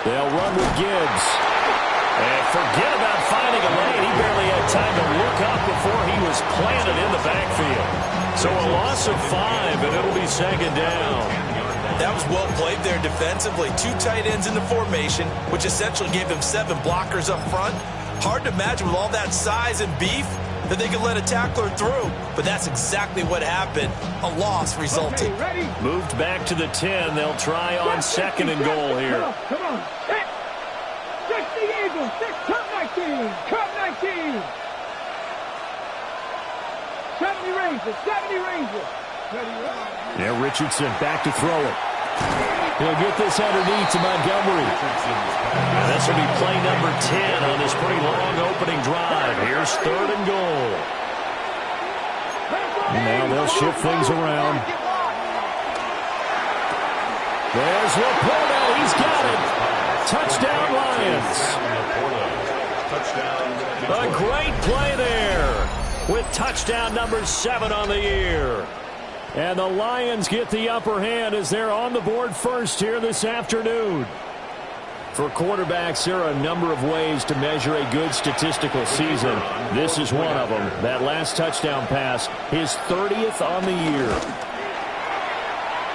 They'll run with Gibbs. And forget about finding a lane. He barely had time to look up before he was planted in the backfield. So a loss of 5, and it'll be second down. That was well played there defensively. 2 tight ends in the formation, which essentially gave him 7 blockers up front. Hard to imagine with all that size and beef that they could let a tackler through. But that's exactly what happened. A loss resulted. Okay, moved back to the 10. They'll try on second and goal here. Come on. Hit. 60 Eagles. Cut 19. Cut 19. 70 Rangers. 70 Rangers. Now Richardson back to throw it. He'll get this underneath to Montgomery. And this will be play number 10 on this pretty long opening drive. Here's third and goal. And now they'll shift things around. There's Laporta. He's got it. Touchdown Lions. A great play there with touchdown number 7 on the year. And the Lions get the upper hand as they're on the board first here this afternoon. For quarterbacks, there are a number of ways to measure a good statistical season. This is one of them. That last touchdown pass, his 30th on the year.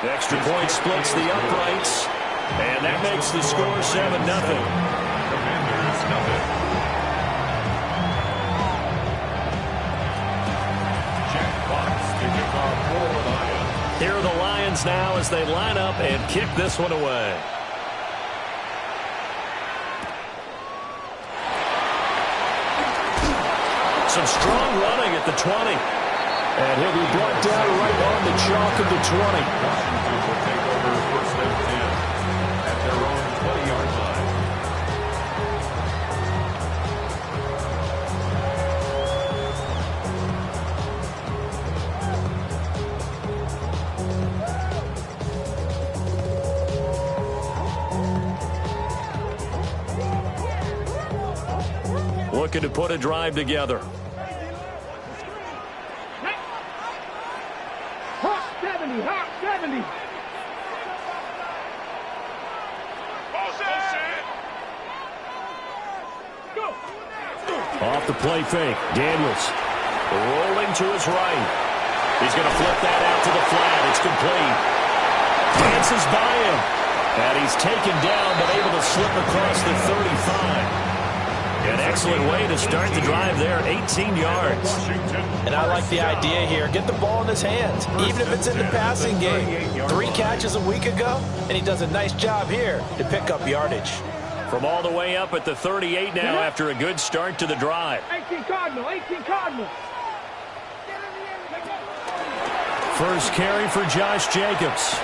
The extra point splits the uprights, and that makes the score 7-0. Here are the Lions now as they line up and kick this one away. Some strong running at the 20. And he'll be brought down right on the chalk of the 20. Washington will take over first and 10 at their own 20-yard line. Looking to put a drive together. Hot 70, hot 70. Go. Off the play fake. Daniels rolling to his right. He's going to flip that out to the flat. It's complete. Dances by him. And he's taken down but able to slip across the 35. An excellent way to start the drive there, 18 yards. And I like the idea here. Get the ball in his hands, even if it's in the passing game. 3 catches a week ago, and he does a nice job here to pick up yardage. From all the way up at the 38 now after a good start to the drive. 18 Cardinal, 18 Cardinal. First carry for Josh Jacobs.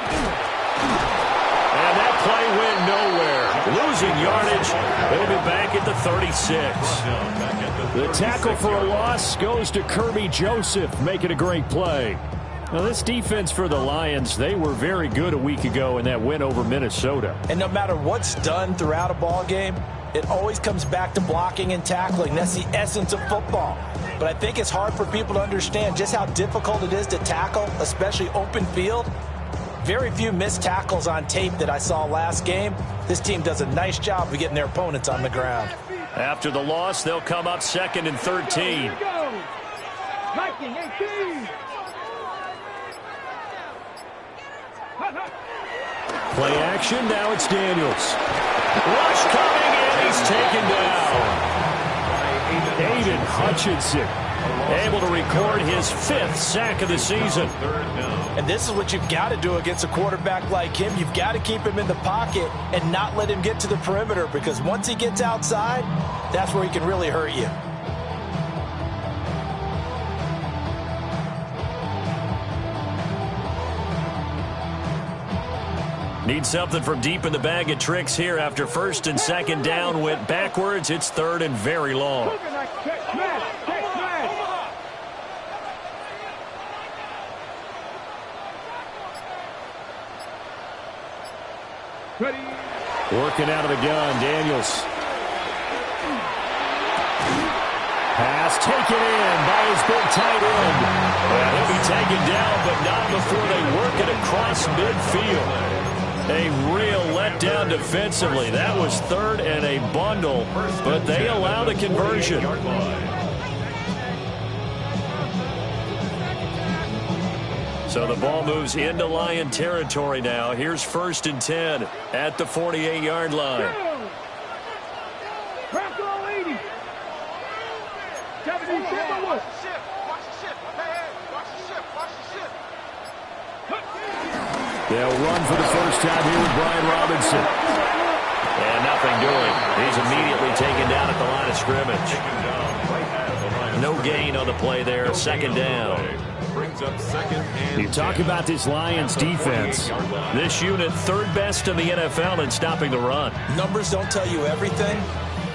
And that play went nowhere. Losing yardage. It'll be back at the 36. The tackle for a loss goes to Kirby Joseph, making a great play. Now, this defense for the Lions, they were very good a week ago in that win over Minnesota. And no matter what's done throughout a ball game, it always comes back to blocking and tackling. That's the essence of football. But I think it's hard for people to understand just how difficult it is to tackle, especially open field. Very few missed tackles on tape that I saw last game. This team does a nice job of getting their opponents on the ground. After the loss, they'll come up second and 13. Viking 18. Play action, now it's Daniels. Rush coming, and he's taken down. Aiden Hutchinson able to record his 5th sack of the season. And this is what you've got to do against a quarterback like him. You've got to keep him in the pocket and not let him get to the perimeter, because once he gets outside, that's where he can really hurt you. Need something from deep in the bag of tricks here after first and second down went backwards. It's third and very long. Working out of the gun, Daniels. Pass taken in by his big tight end. And he'll be taken down, but not before they work it across midfield. A real let down defensively. That was third and a bundle, but they allow the conversion. So the ball moves into Lion territory now. Here's 1st and 10 at the 48-yard line. Crack all 80. 77 Watch the ship. They'll run for the first time here with Brian Robinson. And nothing doing. He's immediately taken down at the line of scrimmage. No gain on the play there. 2nd down. You talk about this Lions defense. This unit 3rd best in the NFL in stopping the run. Numbers don't tell you everything,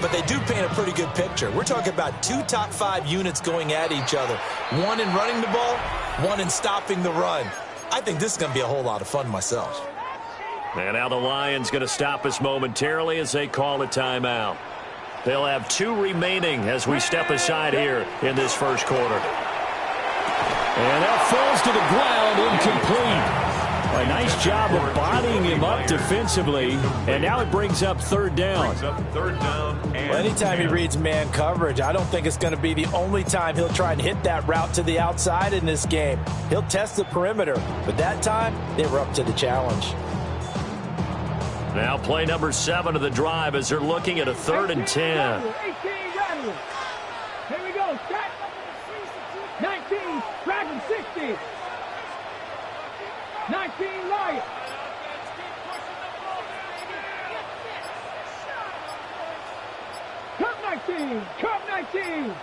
but they do paint a pretty good picture. We're talking about 2 top 5 units going at each other. 1 in running the ball, 1 in stopping the run. I think this is going to be a whole lot of fun myself. And now the Lions going to stop us momentarily as they call a timeout. They'll have 2 remaining as we step aside here in this first quarter. And that falls to the ground, incomplete. A nice job of bodying him up defensively, and now it brings up 3rd down. Well, anytime he reads man coverage, I don't think it's going to be the only time he'll try and hit that route to the outside in this game. He'll test the perimeter, but that time they were up to the challenge. Now play number 7 of the drive as they're looking at a 3rd and 10. 18 Rattle. Here we go. Set. 19 Dragon 60. 19 Lion. Cup 19. Cup 19.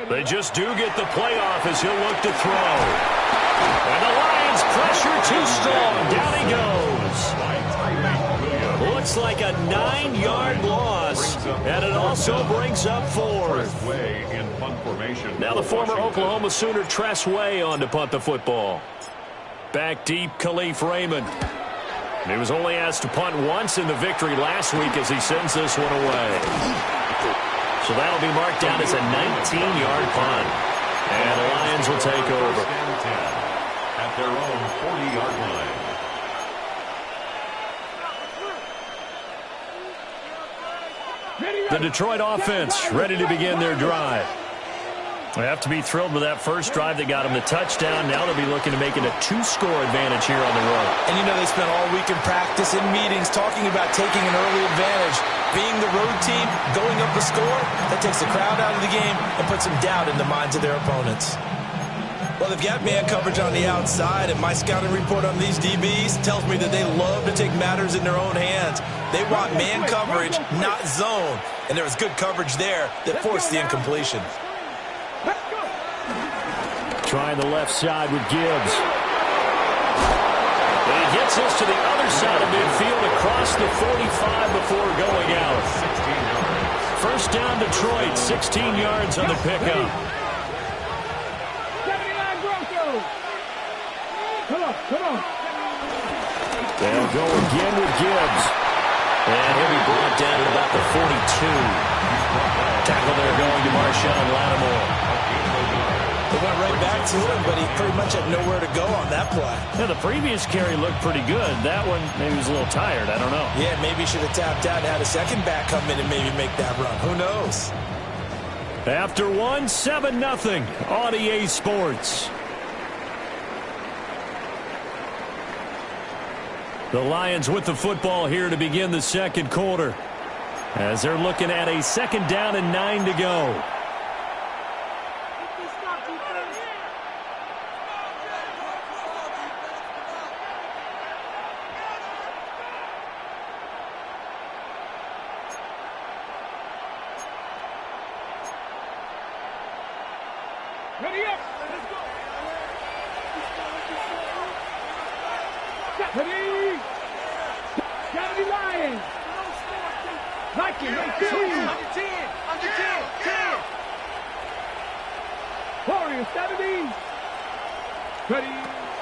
They just do get the playoff as he'll look to throw. And the Lions pressure too strong. Down he goes. Looks like a 9-yard loss, and it also brings up 4th. Now the former Oklahoma Sooner Tress Way on to punt the football. Back deep, Khalif Raymond. He was only asked to punt once in the victory last week as he sends this one away. So that'll be marked down as a 19-yard punt. And the Lions will take over. At their own 40-yard line. The Detroit offense ready to begin their drive. They have to be thrilled with that first drive that got them the touchdown. Now they'll be looking to make it a 2-score advantage here on the road. And you know they spent all week in practice and meetings talking about taking an early advantage. Being the road team, going up a score, that takes the crowd out of the game and puts some doubt in the minds of their opponents. Well, they've got man coverage on the outside, and my scouting report on these DBs tells me that they love to take matters in their own hands. They want man coverage, not zone. And there was good coverage there that forced the incompletion. Trying the left side with Gibbs. And he gets us to the other side of midfield across the 45 before going out. 1st down Detroit, 16 yards on the pickup. 79 Broncos. Come on. They'll go again with Gibbs. And he'll be brought down at about the 42. Tackle there going to Marshawn Lattimore. They went right back to him, but he pretty much had nowhere to go on that play. Yeah, the previous carry looked pretty good. That one, maybe he was a little tired. I don't know. Yeah, maybe he should have tapped out and had a second back come in and maybe make that run. Who knows? After 7-0 on EA Sports. The Lions with the football here to begin the second quarter, as they're looking at a 2nd down and 9 to go. Ready up. Ready. Gotta be Lions. Vikings, 18. Under 10. Warriors, 17. Ready.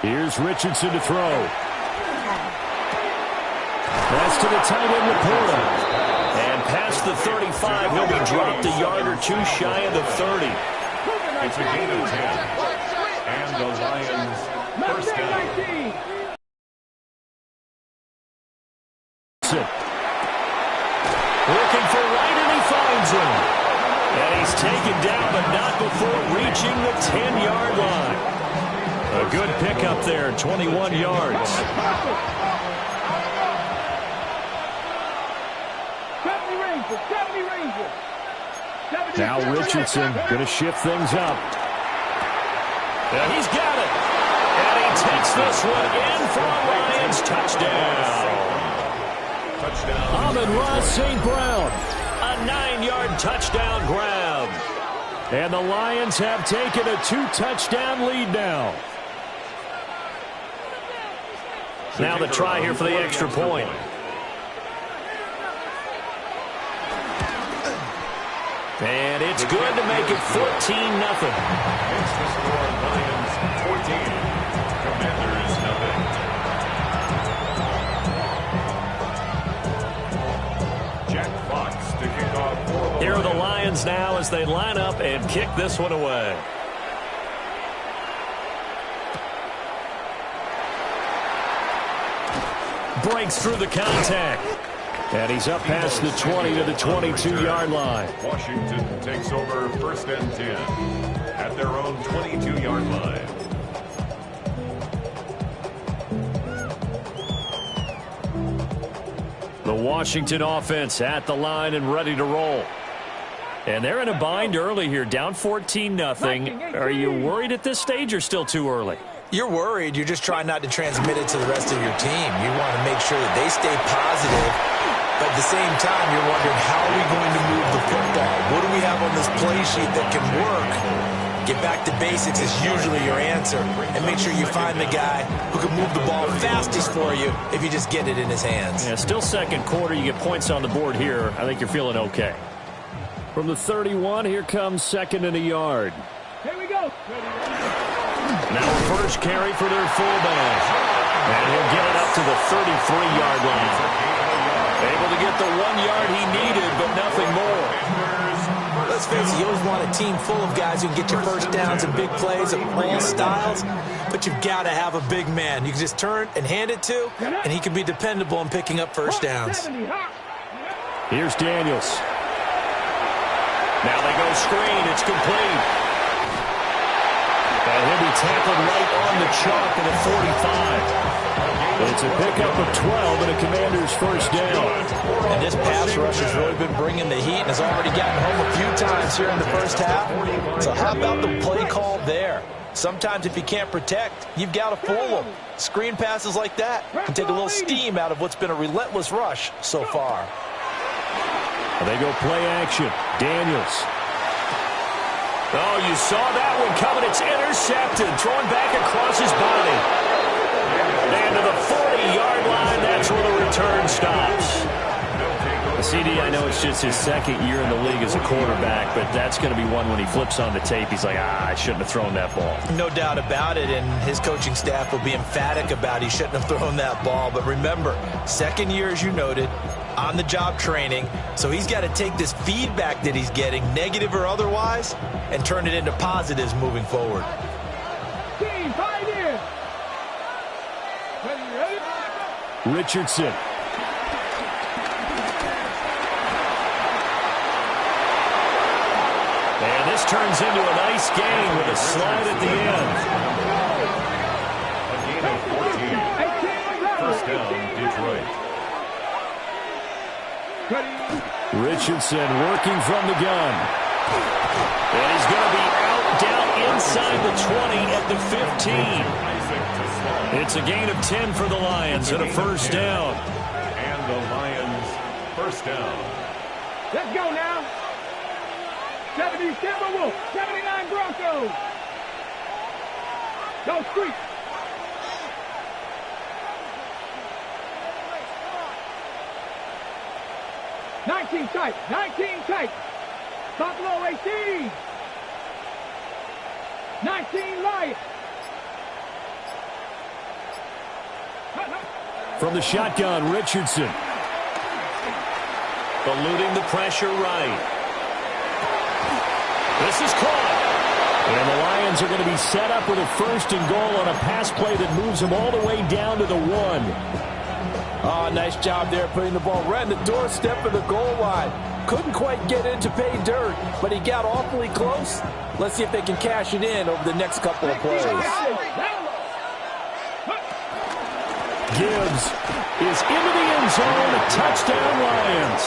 Here's Richardson to throw. That's to the tight end, Laporta. And past the 35, he'll be dropped a yard or 2 shy of the 30. It's a gain of 10. And the Lions first down. Richardson. Looking for right, and he finds him. And he's taken down, but not before reaching the 10-yard line. A good pickup there, 21 yards. Now Richardson going to shift things up. And he's got it. And he takes this one in for a Lions touchdown. Amon-Ra St. Brown. A 9-yard touchdown grab. And the Lions have taken a 2-touchdown lead now. Now the try here for the extra point. And it's good to make it 14-0. It's the score, Lions 14, Commanders 0. Jack Fox to kick off for the Here are the Lions. Lions now as they line up and kick this one away. Breaks through the contact. And he's up past the 20 to the 22-yard line. Washington takes over 1st and 10 at their own 22-yard line. The Washington offense at the line and ready to roll. And they're in a bind early here, down 14-0. Are you worried at this stage or still too early? You're worried. You're just trying not to transmit it to the rest of your team. You want to make sure that they stay positive. But at the same time, you're wondering, how are we going to move the football? What do we have on this play sheet that can work? Get back to basics is usually your answer. And make sure you find the guy who can move the ball fastest for you if you just get it in his hands. Yeah, still second quarter. You get points on the board here. I think you're feeling okay. From the 31, here comes 2nd and a yard. Here we go. Now first carry for their fullback. And he'll get it up to the 33-yard line. Able to get the 1 yard he needed, but nothing more. Let's face it, you always want a team full of guys who can get you first downs and big plays of all styles, but you've got to have a big man you can just turn and hand it to, and he can be dependable in picking up first downs. Here's Daniels. Now they go screen. It's complete. And he'll be tackled right on the chalk at the 45. It's a pickup of 12 and a Commander's first down. And this pass rush has really been bringing the heat and has already gotten home a few times here in the first half. So how about the play call there? Sometimes if you can't protect, you've got to fool them. Screen passes like that can take a little steam out of what's been a relentless rush so far. They go play action. Daniels. Oh, you saw that one coming. It's intercepted. Thrown back across his body. And to the 40-yard line, that's where the return stops. CD, I know it's just his second year in the league as a quarterback, but that's going to be one when he flips on the tape. He's like, I shouldn't have thrown that ball. No doubt about it, and his coaching staff will be emphatic about he shouldn't have thrown that ball. But remember, second year, as you noted, on-the-job training, so he's got to take this feedback that he's getting, negative or otherwise, and turn it into positives moving forward. Team, fight in. Ready? Richardson. And this turns into a nice game with a slide at the end. A gain of 14. First down, Detroit. Richardson working from the gun. And he's going to be out down inside the 20 at the 15. It's a gain of 10 for the Lions and a first down. And the Lions first down. Let's go now. 70 Timberwolves, 79 Broncos. Go Street. Nineteen tight. Buffalo 18. 19 Lions. From the shotgun, Richardson. Eluding the pressure right. This is caught. And the Lions are going to be set up with a first and goal on a pass play that moves them all the way down to the 1. Oh, nice job there putting the ball right in the doorstep of the goal line. Couldn't quite get in to pay dirt, but he got awfully close. Let's see if they can cash it in over the next couple of plays. Gibbs is into the end zone. A touchdown, Lions.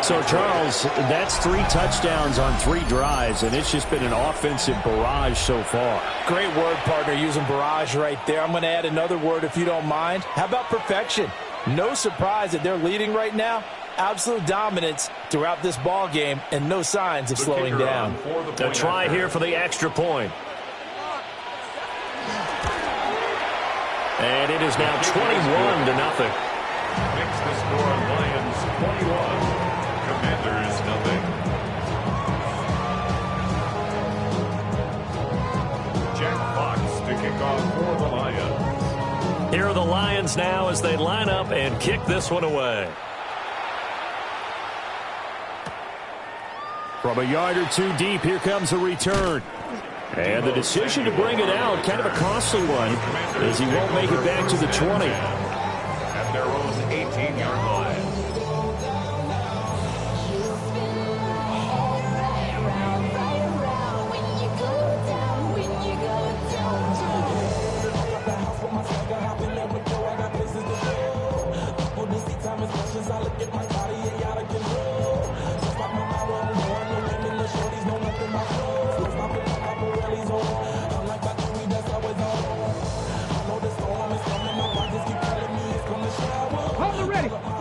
So, Charles, that's 3 touchdowns on 3 drives, and it's just been an offensive barrage so far. Great word, partner, using barrage right there. I'm going to add another word if you don't mind. How about perfection? No surprise that they're leading right now. Absolute dominance throughout this ball game and no signs of slowing down. A try here for the extra point. And it is now 21-0. Makes the score Lions 21, Commanders nothing. Jack Fox to kick off for the Lions. Here are the Lions now as they line up and kick this one away. From a yard or 2 deep, here comes a return. And the decision to bring it out, kind of a costly one, as he won't make it back to the 20. At their own 18-yard line.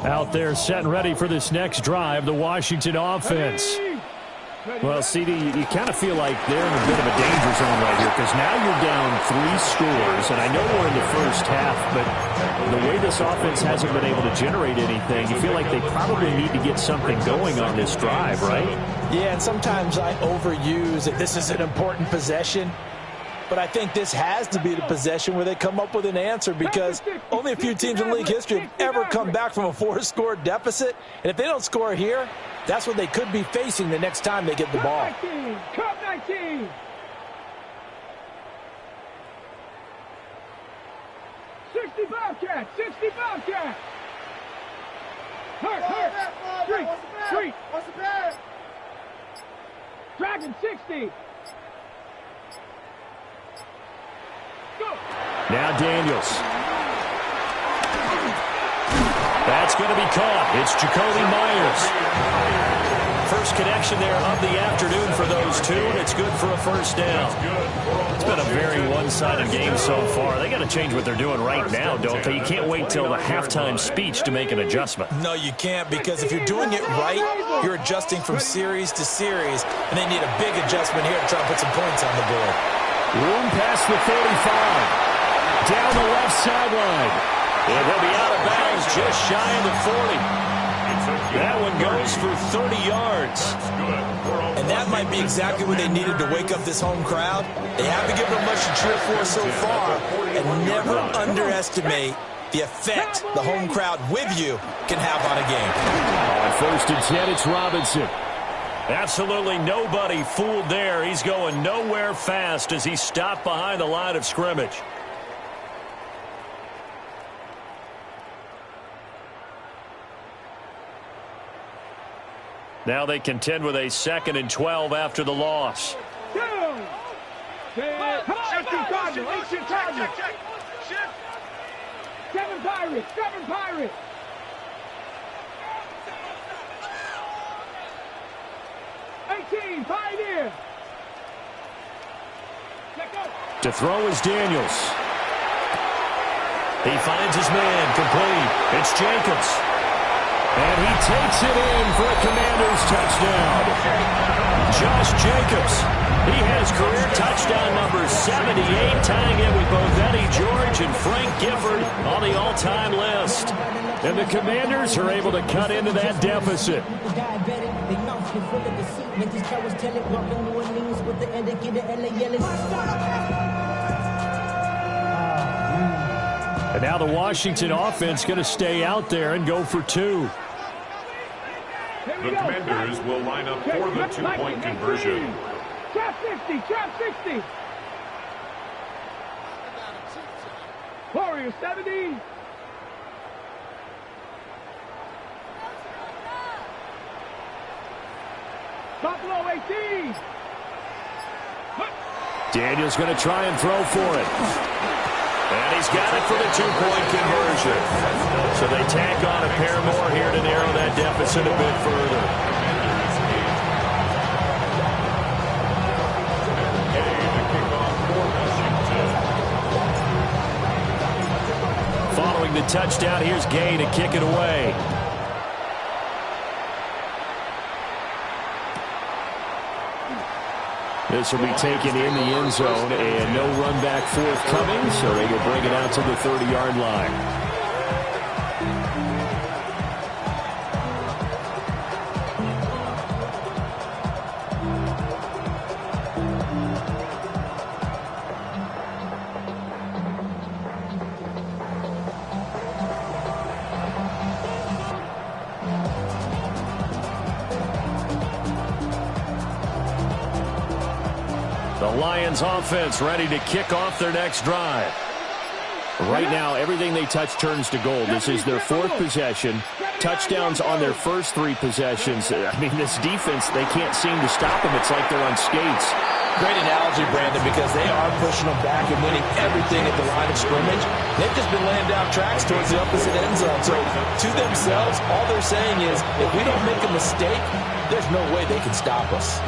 Out there set and ready for this next drive, the Washington offense. Well, CD, you kind of feel like they're in a bit of a danger zone right here because now you're down 3 scores, and I know we're in the first half, but the way this offense hasn't been able to generate anything, you feel like they probably need to get something going on this drive, right? Yeah, and sometimes I overuse it. This is an important possession. But I think this has to be the possession where they come up with an answer because only a few teams in league history have ever come back from a 4-score deficit. And if they don't score here, that's what they could be facing the next time they get the ball. Cup 19. '60 Bobcat. 60 Bobcat. Hurt. Street. Dragon 60. Now Daniels. That's going to be caught. It's Jacoby Myers. First connection there of the afternoon for those two, and it's good for a first down. It's been a very one-sided game so far. They got to change what they're doing right now, don't they? You can't wait till the halftime speech to make an adjustment. No, you can't, because if you're doing it right, you're adjusting from series to series, and they need a big adjustment here to try to put some points on the board. Room past the 35. Down the left sideline. And he'll be out of bounds just shy of the 40. That one goes for 30 yards. And that might be exactly what they needed to wake up this home crowd. They haven't given them much to cheer for so far. And never underestimate the effect the home crowd with you can have on a game. On 1st and 10, it's Robinson. Absolutely nobody fooled there. He's going nowhere fast as he stopped behind the line of scrimmage. Now they contend with a 2nd and 12 after the loss. Down. 7 Pirates. Pioneer. To throw is Daniels. He finds his man complete. It's Jacobs. And he takes it in for a Commanders touchdown. Josh Jacobs. He has career touchdown number 78, tying it with both Eddie George and Frank Gifford on the all-time list. And the Commanders are able to cut into that deficit. And now the Washington offense going to stay out there and go for 2. The Commanders will line up for the 2-point conversion. Trap 60. Warriors 70. Buffalo 18. Daniel's going to try and throw for it. And he's got it for the two-point conversion. So they tack on a pair more here to narrow that deficit a bit further. Following the touchdown, here's Gay to kick it away. This will be taken in the end zone, and no run back forthcoming, so they will bring it out to the 30-yard line. The Lions offense ready to kick off their next drive. Right now, everything they touch turns to gold. This is their fourth possession. Touchdowns on their first three possessions. I mean, this defense, they can't seem to stop them. It's like they're on skates. Great analogy, Brandon, because they are pushing them back and winning everything at the line of scrimmage. They've just been laying down tracks towards the opposite end zone. So to themselves, all they're saying is, if we don't make a mistake, there's no way they can stop us.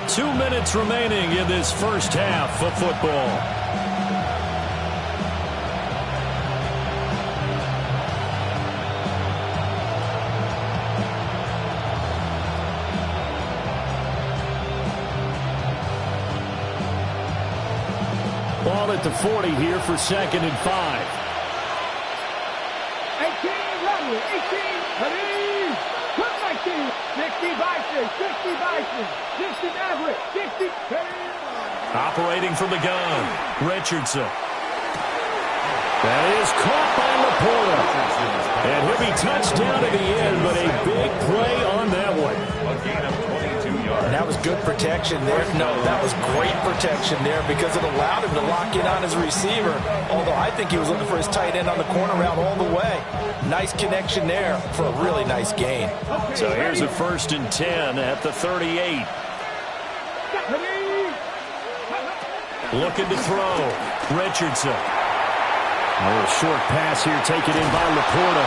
2 minutes remaining in this first half of football. Ball at the 40 here for 2nd and 5. 18, level, 18, ready, put my team, 60 Bison, 60 Bison, 60 Maverick, 60, Operating from the gun, Richardson. That is caught by Laporta. And he'll be touched down at the end, but a big play on that one. A gain of 22 yards. And that was good protection there. No, that was great protection there because it allowed him to lock in on his receiver. Although I think he was looking for his tight end on the corner route all the way. Nice connection there for a really nice gain. So here's a 1st and 10 at the 38. Looking to throw. Richardson. A little short pass here taken in by Laporta.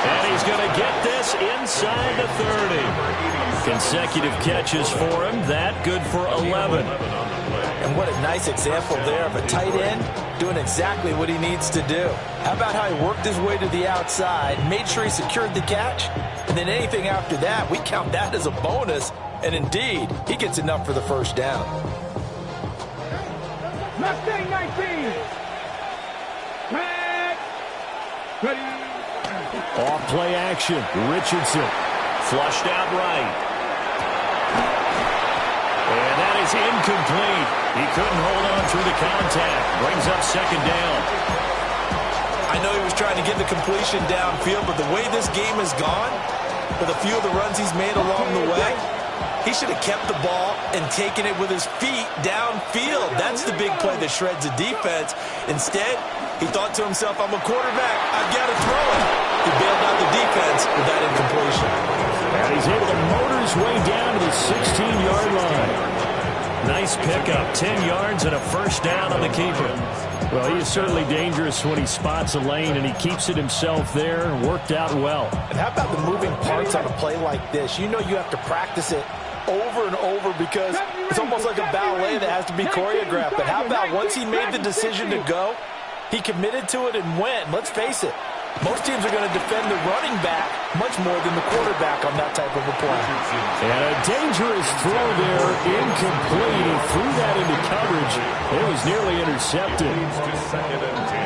And he's going to get this inside the 30. Consecutive catches for him. That good for 11. And what a nice example there of a tight end doing exactly what he needs to do. How about how he worked his way to the outside, made sure he secured the catch, and then anything after that, we count that as a bonus. And indeed, he gets enough for the first down. Mustang 19. Ready. Off play action. Richardson flushed out right. And that is incomplete. He couldn't hold on through the contact. Brings up 2nd down. I know he was trying to get the completion downfield, but the way this game has gone, with a few of the runs he's made along the way, he should have kept the ball and taken it with his feet downfield. That's the big play that shreds a defense. Instead, he thought to himself, I'm a quarterback, I've got to throw it. He bailed out the defense with that incompletion. And he's able to motor his way down to the 16-yard line. Nice pickup, 10 yards and a 1st down on the keeper. Well, he is certainly dangerous when he spots a lane, and he keeps it himself there. Worked out well. And how about the moving parts on a play like this? You know you have to practice it over and over because it's almost like a ballet that has to be choreographed. But how about once he made the decision to go, he committed to it and went. Let's face it, most teams are going to defend the running back much more than the quarterback on that type of a play. And a dangerous throw there, incomplete. He threw that into coverage. It was nearly intercepted.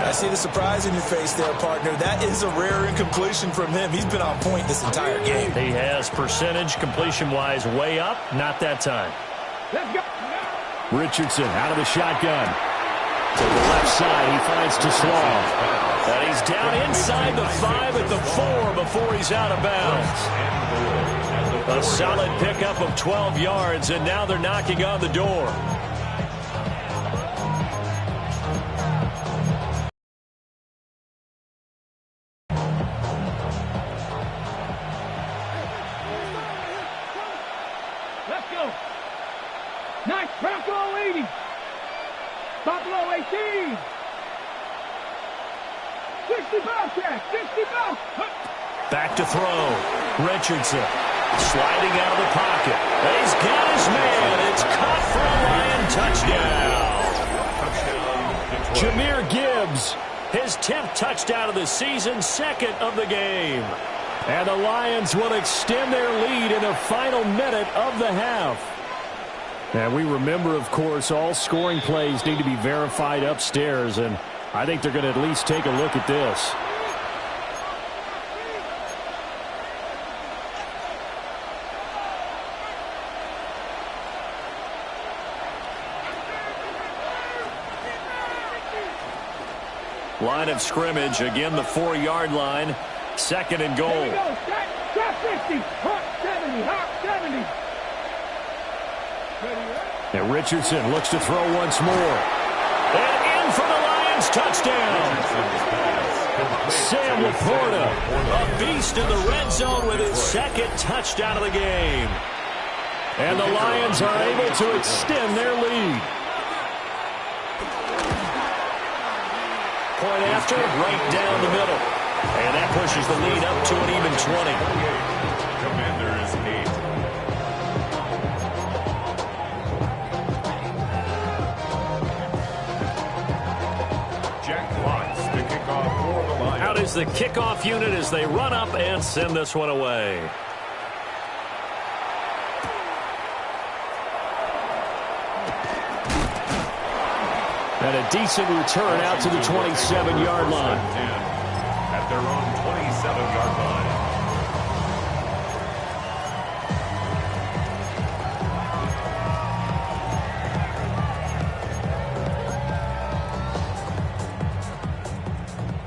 I see the surprise in your face there, partner. That is a rare incompletion from him. He's been on point this entire game. He has percentage completion-wise way up. Not that time. Let's go. Richardson out of the shotgun. To the left side, he finds Slaw. And he's down inside the 5 at the 4 before he's out of bounds. A solid pickup of 12 yards, and now they're knocking on the door. 18. 60 ball check. 60 ball. Back to throw. Richardson sliding out of the pocket. He's got his man. It's caught for a Lion touchdown. Jahmyr Gibbs, his 10th touchdown of the season, second of the game. And the Lions will extend their lead in the final minute of the half. And we remember, of course, all scoring plays need to be verified upstairs, and I think they're going to at least take a look at this. Line of scrimmage, again the 4-yard line, second and goal. Stop 50, hop 70, hop 70. And Richardson looks to throw once more. And in for the Lions touchdown. Sam Laporta, a beast in the red zone with his second touchdown of the game. And the Lions are able to extend their lead. Point after, right down the middle. And that pushes the lead up to an even 20. Commanders 8. Jack Fox to kick off for the Lions. Out is the kickoff unit as they run up and send this one away. And a decent return out to the 27-yard line. At their own 27-yard line.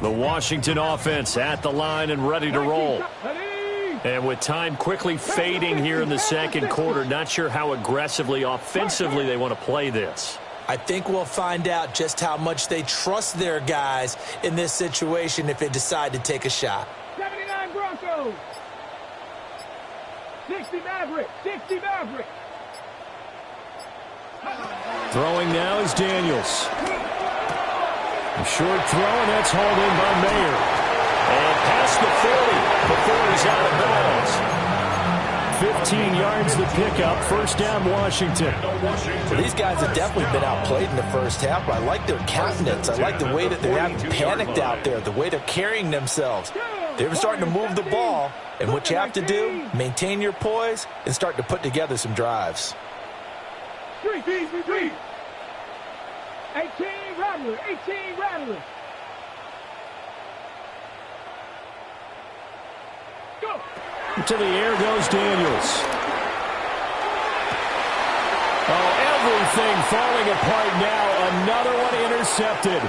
The Washington offense at the line and ready to roll. And with time quickly fading here in the second quarter, not sure how aggressively, offensively they want to play this. I think we'll find out just how much they trust their guys in this situation if they decide to take a shot. 79 Broncos. 60 Mavericks. 60 Mavericks. Throwing now is Daniels. A short throw, and that's hauled in by Mayer. And past the 40 before he's out of bounds. 15 yards the pickup. First down, Washington. Well, these guys have definitely been outplayed in the first half, but I like their countenance. I like the way that they haven't panicked out there, the way they're carrying themselves. They're starting to move the ball, and what you have to do, maintain your poise and start to put together some drives. 18 Rattler. 18 Rattler. Go. To the air goes Daniels. Oh, everything falling apart now. Another one intercepted.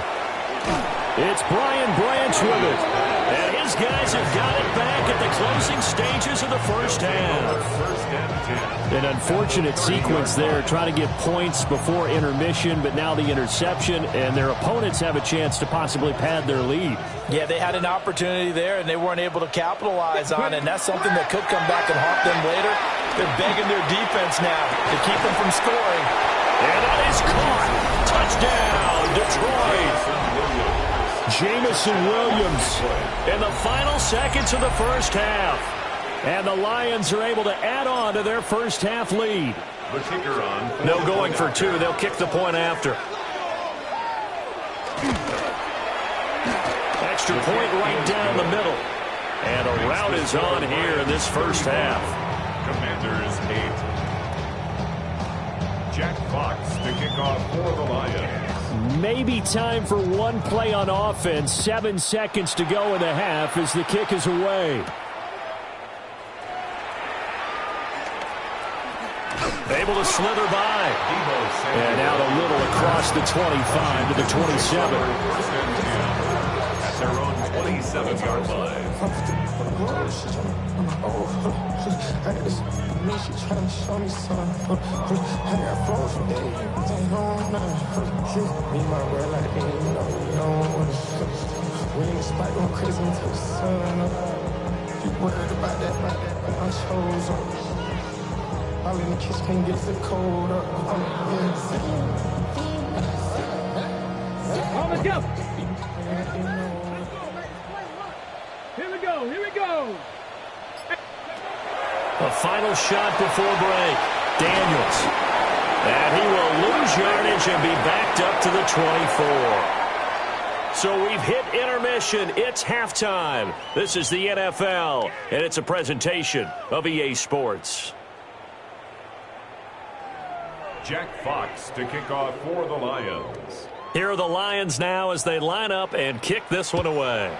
It's Brian Branch with it. And his guys have got it back at the closing stages of the first half. An unfortunate sequence there, trying to get points before intermission, but now the interception, and their opponents have a chance to possibly pad their lead. Yeah, they had an opportunity there, and they weren't able to capitalize on it, and that's something that could come back and haunt them later. They're begging their defense now to keep them from scoring. And that is caught. Touchdown, Detroit. Jamison Williams in the final seconds of the first half. And the Lions are able to add on to their first half lead. The kicker on. No going for two. They'll kick the point after. Extra point right down the middle. And a rout is on here in this first half. Commanders 8. Jack Fox to kick off for the Lions. Maybe time for one play on offense. 7 seconds to go in the half as the kick is away. Able to slither by. And out a little across the 25 to the 27. At their own 27-yard line. All in the kitchen can't get the cold up. Let's go. Here we go. Here we go. A final shot before break. Daniels. And he will lose yardage and be backed up to the 24. So we've hit intermission. It's halftime. This is the NFL, and it's a presentation of EA Sports. Jack Fox to kick off for the Lions. Here are the Lions now as they line up and kick this one away.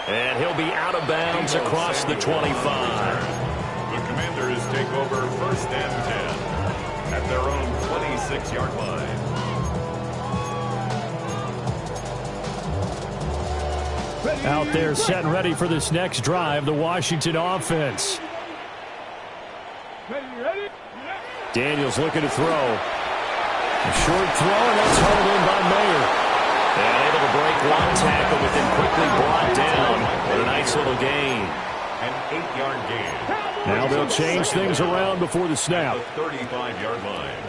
And he'll be out of bounds across the 25. The Commanders take over 1st and 10 at their own 26-yard line. Out there set and ready for this next drive, the Washington offense. Ready? Daniels looking to throw. A short throw, and that's hauled in by Mayer. And able to break one tackle, but then quickly brought down with a nice little gain. An 8-yard gain. Now they'll change things around before the snap. The 35-yard line.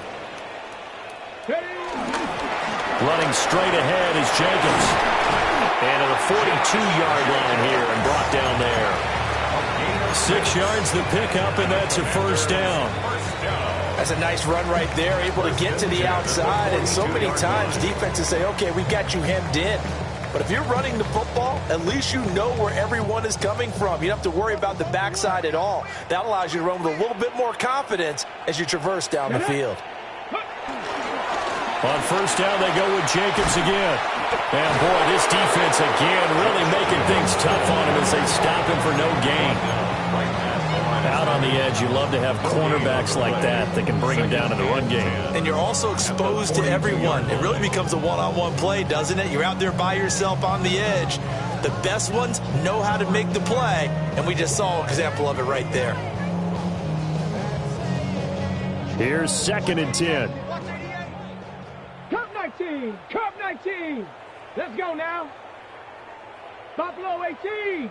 Running straight ahead is Jacobs. And at the 42-yard line here and brought down there. 6 yards the pickup, and that's a first down. That's a nice run right there, able to get to the outside. And so many times defenses say, okay, we've got you hemmed in. But if you're running the football, at least you know where everyone is coming from. You don't have to worry about the backside at all. That allows you to run with a little bit more confidence as you traverse down the field. On first down, they go with Jacobs again. And, boy, this defense again really making things tough on him as they stop him for no gain. Out on the edge, you love to have cornerbacks like that can bring him down in the run game. And you're also exposed to everyone. It really becomes a one-on-one play, doesn't it? You're out there by yourself on the edge. The best ones know how to make the play, and we just saw an example of it right there. Here's 2nd and 10. Cup 19. Cup 19. Let's go now. Buffalo 18.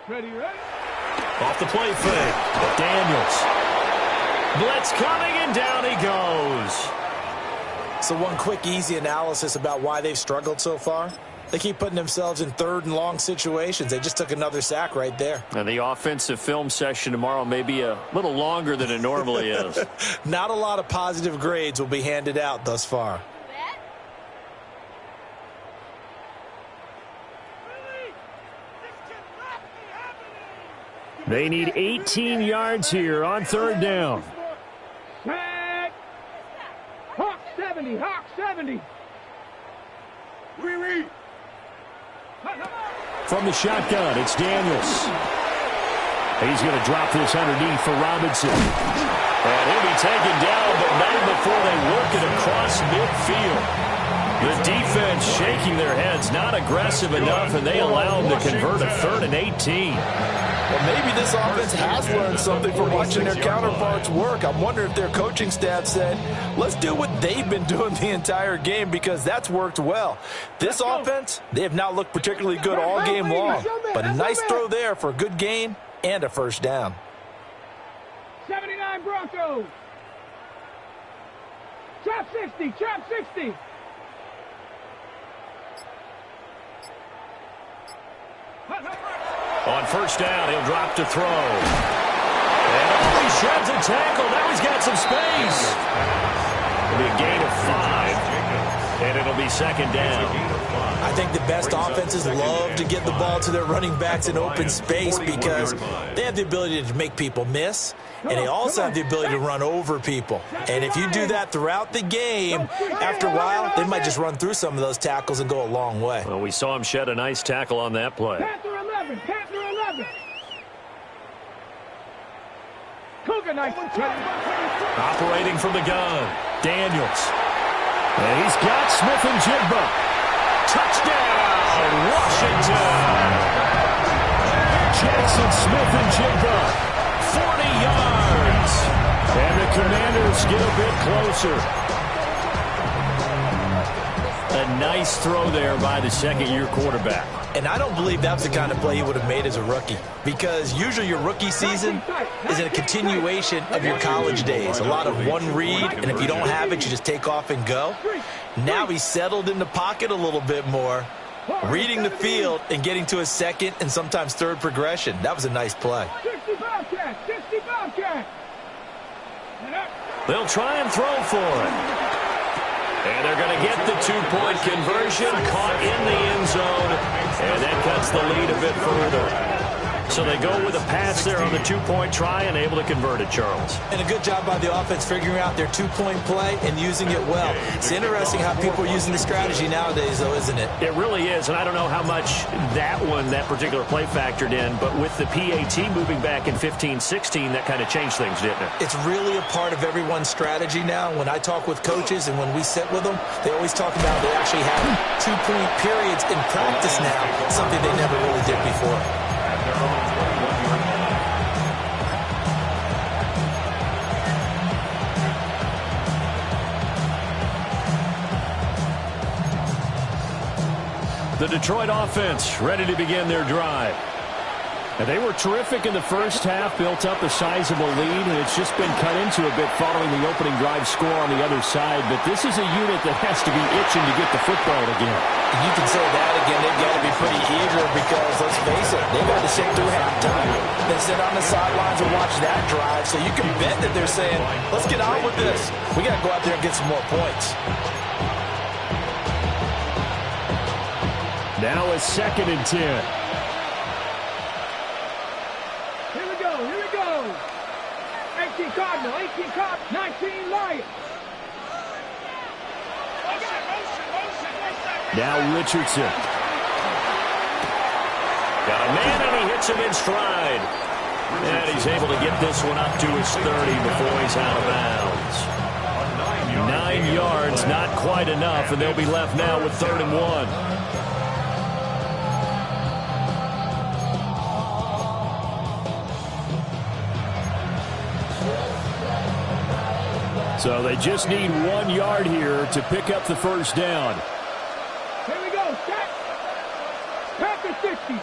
Ready? Off the play fake. Daniels. Blitz coming, and down he goes. So one quick, easy analysis about why they've struggled so far. They keep putting themselves in 3rd and long situations. They just took another sack right there. And the offensive film session tomorrow may be a little longer than it normally is. Not a lot of positive grades will be handed out thus far. They need 18 yards here on 3rd down. Set. Hawk 70. Hawk 70. From the shotgun, it's Daniels. He's going to drop this underneath for Robinson. And he'll be taken down, but not before they work it across midfield. The defense shaking their heads, not aggressive enough, and they allow them to convert a 3rd and 18. Well, maybe this offense has learned something from watching their counterparts work. I'm wondering if their coaching staff said, let's do what they've been doing the entire game, because that's worked well. This offense, they have not looked particularly good all game long, but a nice throw there for a good gain and a first down. 79 Broncos. Chop 60. Chop 60. On first down, he'll drop to throw. And he sheds a tackle. Now he's got some space. It'll be a gain of 5, and it'll be 2nd down. I think the best offenses love to get the ball to their running backs in open space because they have the ability to make people miss, and they also have the ability to run over people. And if you do that throughout the game, after a while, they might just run through some of those tackles and go a long way. Well, we saw him shed a nice tackle on that play. Panther 11. Panther 11. Cougar knife. Operating from the gun, Daniels. And he's got Smith and Jigba. Touchdown, Washington. Jackson Smith and Jigba, 40 yards. And the Commanders get a bit closer. A nice throw there by the 2nd-year quarterback. And I don't believe that was the kind of play he would have made as a rookie, because usually your rookie season is a continuation of your college days. A lot of one read, and if you don't have it, you just take off and go. Now he's settled in the pocket a little bit more, reading the field and getting to a second and sometimes third progression. That was a nice play. 60 Bobcats. They'll try and throw for it. And they're going to get the two-point conversion, caught in the end zone, and that cuts the lead a bit further. So they go with a pass there on the two-point try and able to convert it, Charles. And a good job by the offense figuring out their two-point play and using it well. It's interesting how people are using the strategy nowadays, though, isn't it? It really is, and I don't know how much that particular play factored in, but with the PAT moving back in 15-16, that kind of changed things, didn't it? It's really a part of everyone's strategy now. When I talk with coaches and when we sit with them, they always talk about they actually have two-point periods in practice now, something they never really did before. The Detroit offense ready to begin their drive. And they were terrific in the first half, built up a sizable lead, and it's just been cut into a bit following the opening drive score on the other side. But this is a unit that has to be itching to get the football again. You can say that again. They've got to be pretty eager because, let's face it, they've got to sit through halftime. They sit on the sidelines and watch that drive. So you can bet that they're saying, let's get on with this. We got to go out there and get some more points. Now a 2nd and 10. Here we go. 18 Cardinal, 19 Lions. Now Richardson. Got a man, and he hits him in stride. And he's able to get this one up to his 30 before he's out of bounds. 9 yards, not quite enough, and they'll be left now with 3rd and 1. So they just need 1 yard here to pick up the first down. Here we go. Packers 60.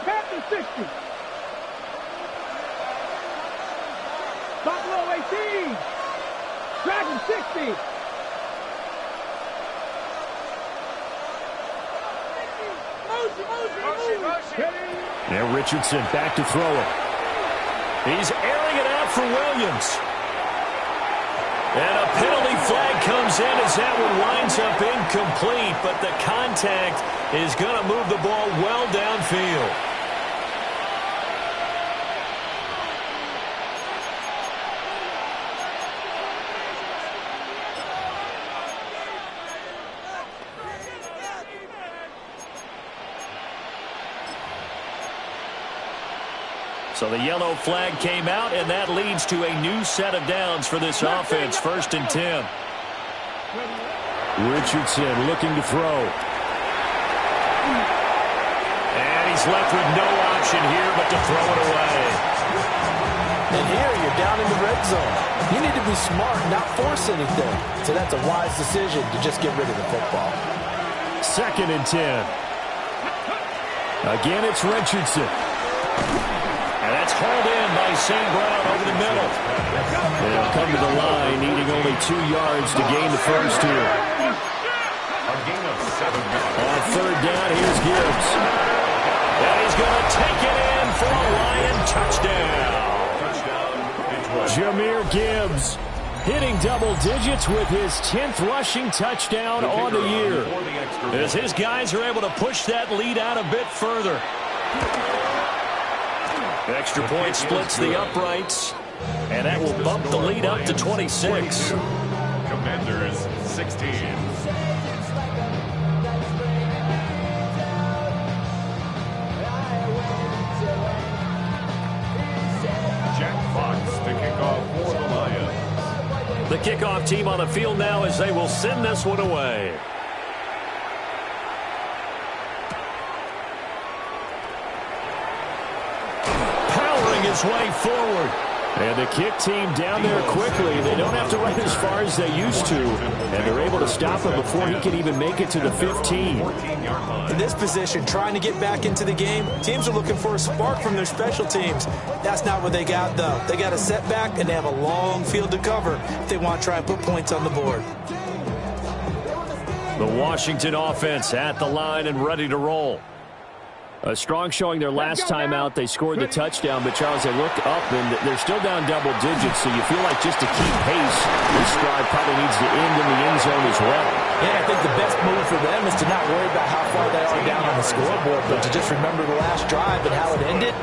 Buffalo 18. Dragon 60. Motion. Now Richardson back to throw it. He's airing it out for Williams. And a penalty flag comes in as that one winds up incomplete, but the contact is going to move the ball well downfield. So the yellow flag came out, and that leads to a new set of downs for this offense. 1st and 10. Richardson looking to throw. And he's left with no option here but to throw it away. And here you're down in the red zone. You need to be smart, not force anything. So that's a wise decision to just get rid of the football. 2nd and 10. Again, it's Richardson. And that's hauled in by St. Brown over the middle. They'll come to the line, needing only 2 yards to gain the first here. A gain of 7 yards. On 3rd down, here's Gibbs. And he's going to take it in for a Lion touchdown. Jahmyr Gibbs hitting double digits with his 10th rushing touchdown on the year, as his guys are able to push that lead out a bit further. Extra point splits the uprights, and that will bump the lead up to 26. Commanders 16. Jack Fox to kick off for the Lions. The kickoff team on the field now as they will send this one away. His way forward. And the kick team down there quickly. They don't have to run as far as they used to. And they're able to stop him before he can even make it to the 15. In this position, trying to get back into the game, teams are looking for a spark from their special teams. That's not what they got, though. They got a setback, and they have a long field to cover if they want to try and put points on the board. The Washington offense at the line and ready to roll. A strong showing their last time out. They scored the touchdown, but Charles, they look up, and they're still down double digits, so you feel like just to keep pace, this drive probably needs to end in the end zone as well. Yeah, I think the best move for them is to not worry about how far they are down on the scoreboard, but to just remember the last drive and how it ended.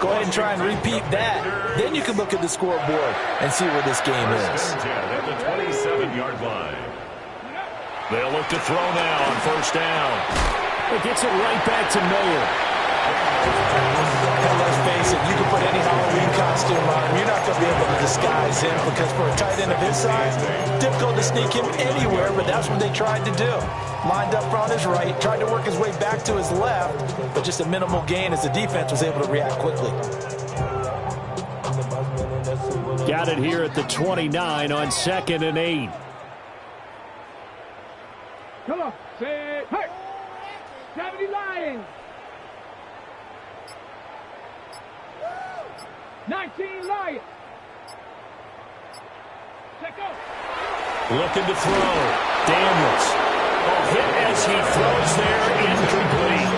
Go ahead and try and repeat that. Then you can look at the scoreboard and see where this game is. At the 27-yard line. They'll look to throw now on first down. It gets it right back to Mayer. Now, let's face it, you can put any Halloween costume on him. You're not going to be able to disguise him because for a tight end of his size, difficult to sneak him anywhere, but that's what they tried to do. Lined up on his right, tried to work his way back to his left, but just a minimal gain as the defense was able to react quickly. Got it here at the 29 on 2nd and 8. Come on, say, hey! 70 Lions! 19 Lions! Check out! Looking to throw. Daniels. Hit as he throws there, incomplete.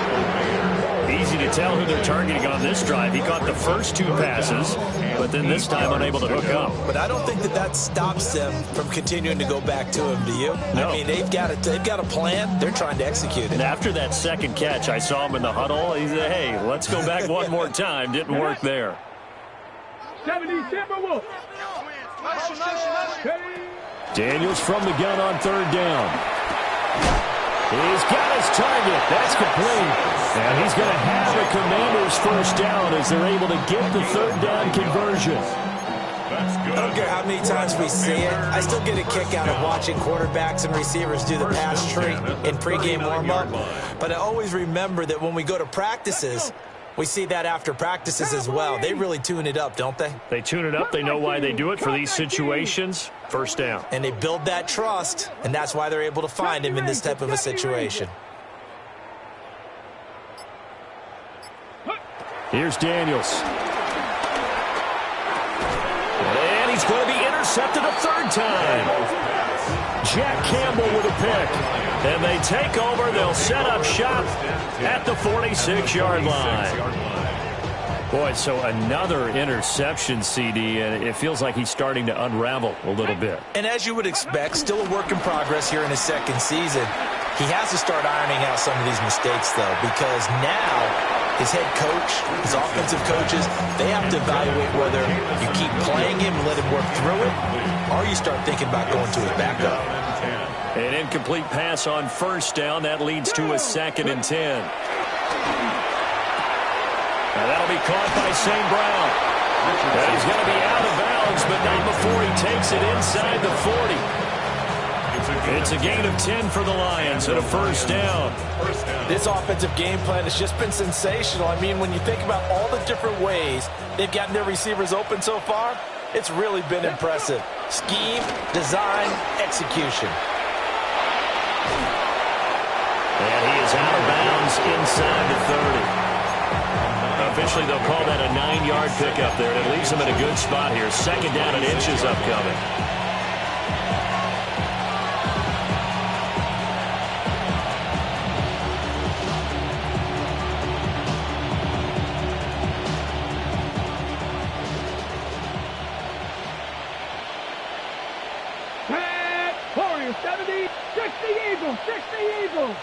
Easy to tell who they're targeting on this drive. He caught the first 2 passes, but then this time unable to hook up. But I don't think that stops them from continuing to go back to him, do you? No. I mean, they've got a plan. They're trying to execute it. And after that second catch, I saw him in the huddle. He said, hey, let's go back one more time. Didn't work there. 70 Timberwolves! Daniels from the gun on 3rd down. He's got his target. That's complete. And he's going to have the Commanders' first down as they're able to get the 3rd down conversion. I don't care how many times we see it. I still get a kick out of watching quarterbacks and receivers do the pass tree in pregame warm-up. But I always remember that when we go to practices, we see that after practices as well. They really tune it up, don't they? They tune it up. They know why they do it for these situations. First down. And they build that trust, and that's why they're able to find him in this type of a situation. Here's Daniels. And he's going to be intercepted a 3rd time. Jack Campbell with a pick. And they take over. They'll set up shop at the 46-yard line. Boy, so another interception, CD, and it feels like he's starting to unravel a little bit. And as you would expect, still a work in progress here in his 2nd season. He has to start ironing out some of these mistakes, though, because now his head coach, his offensive coaches, they have to evaluate whether you keep playing him and let him work through it, or you start thinking about going to his backup. An incomplete pass on first down. That leads to a 2nd and 10. And that'll be caught by St. Brown. And he's going to be out of bounds, but not before he takes it inside the 40. It's a gain of 10 for the Lions and a first down. This offensive game plan has just been sensational. I mean, when you think about all the different ways they've gotten their receivers open so far, it's really been impressive. Scheme, design, execution. And he is out of bounds inside the 30. Officially, they'll call that a 9-yard pickup there. It leaves them in a good spot here. 2nd down and inches upcoming. Warriors, 70, 60 Eagles, 60 Eagles,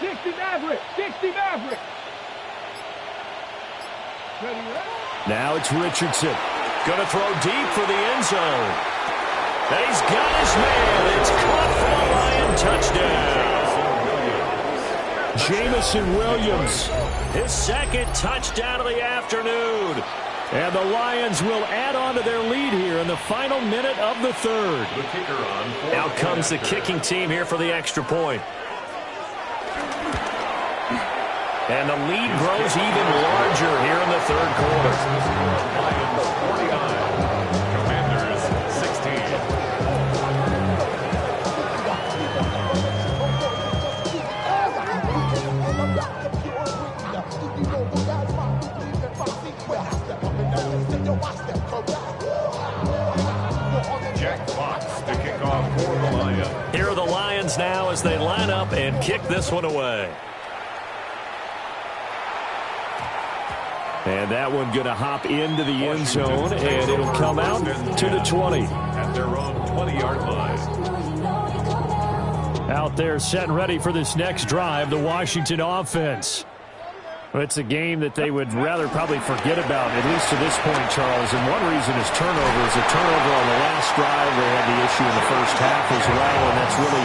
60 Mavericks, 60 Mavericks. Now it's Richardson. Going to throw deep for the end zone. And he's got his man. It's caught for a Lion touchdown. Jamison Williams, his 2nd touchdown of the afternoon. And the Lions will add on to their lead here in the final minute of the 3rd. Out comes the kicking team here for the extra point. And the lead grows even larger here in the 3rd quarter. Jack Fox to kick off for the Lions. Here are the Lions now as they line up and kick this one away. And that one going to hop into the end zone, and it'll come out to the 20. At their own 20-yard line. Out there set and ready for this next drive, the Washington offense. It's a game that they would rather probably forget about, at least to this point, Charles. And one reason is turnovers. A turnover on the last drive. They had the issue in the first half as well, and that's really,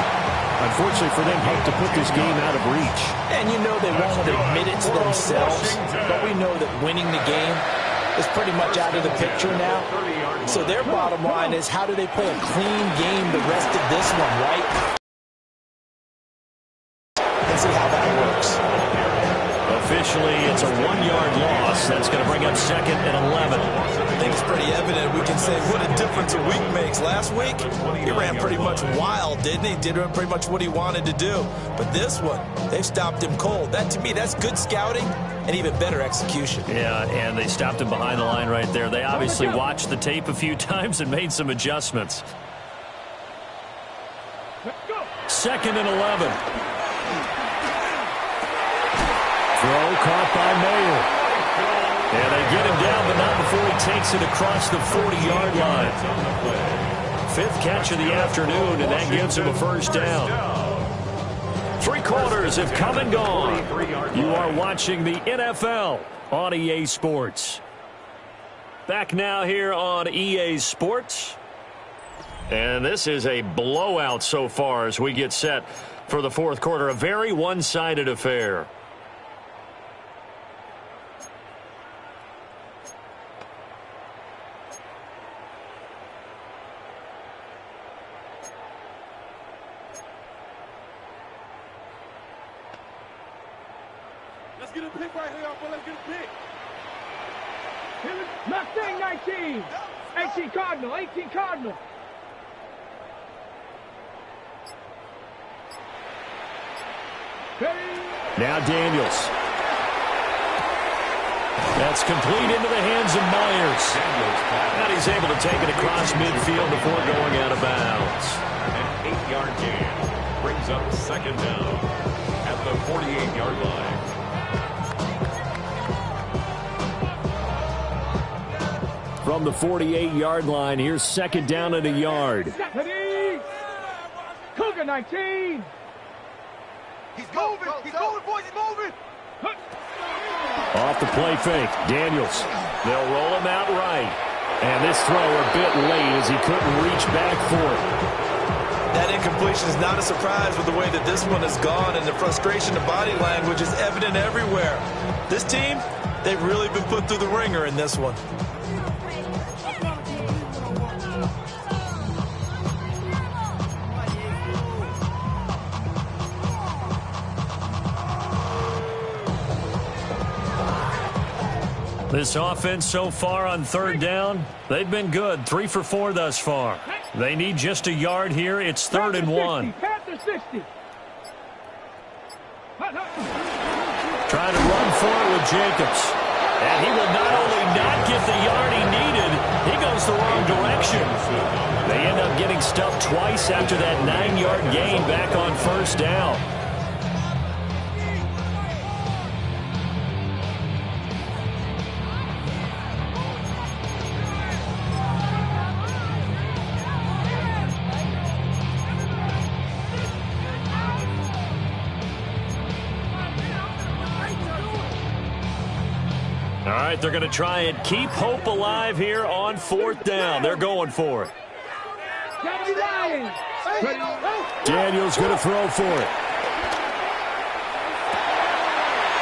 unfortunately for them, helped to put this game out of reach. And you know they won't admit it to themselves, but we know that winning the game is pretty much out of the picture now. So their bottom line is, how do they play a clean game the rest of this one, right? And see how that works. Officially, it's a 1-yard loss. That's going to bring up 2nd and 11. I think it's pretty evident. We can say what a difference a week makes. Last week, he ran pretty much wild, didn't he? Did pretty much what he wanted to do. But this one, they stopped him cold. That, to me, that's good scouting and even better execution. Yeah, and they stopped him behind the line right there. They obviously watched the tape a few times and made some adjustments. 2nd and 11. Throw caught by Mayer. And they get him down, but not before he takes it across the 40-yard line. 5th catch of the afternoon, and that gives him a first down. 3 quarters have come and gone. You are watching the NFL on EA Sports. Back now here on EA Sports. And this is a blowout so far as we get set for the 4th quarter. A very one-sided affair. Let's get a pick right here, boy. Let's get a pick. Mustang 19. 18 Cardinal. 18 Cardinal. Now Daniels. That's complete into the hands of Myers. And he's able to take it across midfield before going out of bounds. An 8-yard gain brings up 2nd down at the 48-yard line. From the 48-yard line, here's 2nd down and a yard. Cougar 19. He's moving. He's moving, boys. He's moving. Off the play fake, Daniels. They'll roll him out right. And this throw a bit late as he couldn't reach back for it. That incompletion is not a surprise with the way that this one has gone, and the frustration of body language is evident everywhere. This team, they've really been put through the ringer in this one. This offense so far on 3rd down, they've been good. 3 for 4 thus far. They need just a yard here. It's 3rd and 1. Trying to run for it with Jacobs. And he will not only not get the yard he needed, he goes the wrong direction. They end up getting stuffed twice after that 9-yard gain back on 1st down. All right, they're going to try and keep hope alive here on 4th down. They're going for it. Daniels going to throw for it.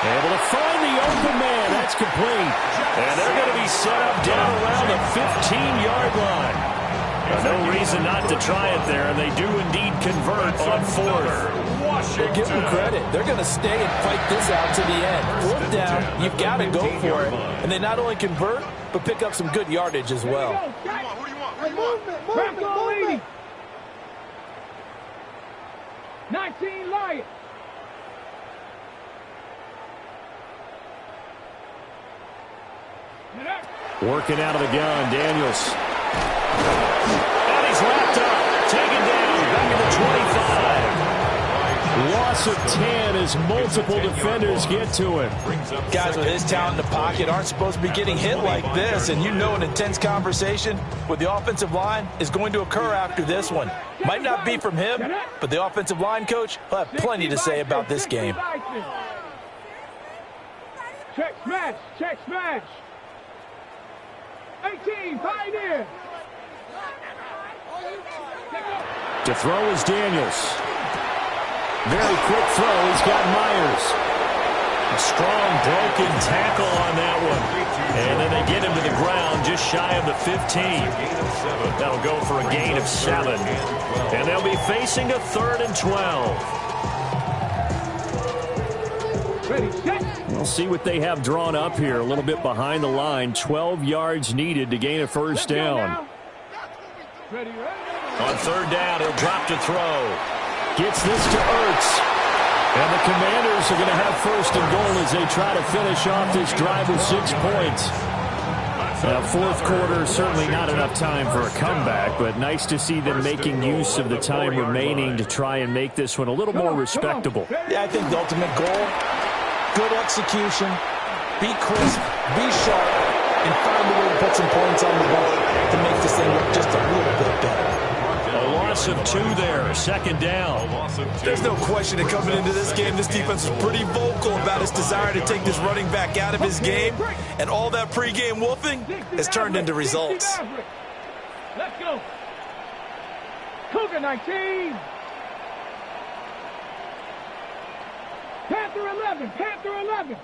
Able to find the open man. That's complete. And they're going to be set up down around the 15-yard line. No reason not to try it there, and they do indeed convert on 4th. Well, give them credit. They're going to stay and fight this out to the end. 4th down, you've got to go for it. And they not only convert, but pick up some good yardage as well. Who do you want? 19 Lions. Working out of the gun, Daniels. And he's loss of 10 as multiple defenders get to him. Guys with his talent in the pocket aren't supposed to be getting hit like this, and you know an intense conversation with the offensive line is going to occur after this one. Might not be from him, but the offensive line coach will have plenty to say about this game. Check smash, check smash. 18, Pioneer. To throw is Daniels. Very quick throw. He's got Myers. A strong broken tackle on that one. And then they get him to the ground just shy of the 15. That'll go for a gain of 7. And they'll be facing a 3rd and 12. Ready, set. We'll see what they have drawn up here. A little bit behind the line. 12 yards needed to gain a first down. Ready, ready. On 3rd down, he'll drop to throw. Gets this to Ertz. And the Commanders are going to have 1st and goal as they try to finish off this drive with 6 points. Now, 4th quarter, certainly not enough time for a comeback, but nice to see them making use of the time remaining to try and make this one a little more respectable. Yeah, I think the ultimate goal, good execution, be crisp, be sharp, and find a way to put some points on the board to make this thing look just a little bit better. A loss of 2 there, 2nd down. There's no question that coming into this game, this defense was pretty vocal about its desire to take this running back out of his game, and all that pregame wolfing has turned into results. Let's go. Cougar 19. Panther 11, Panther 11.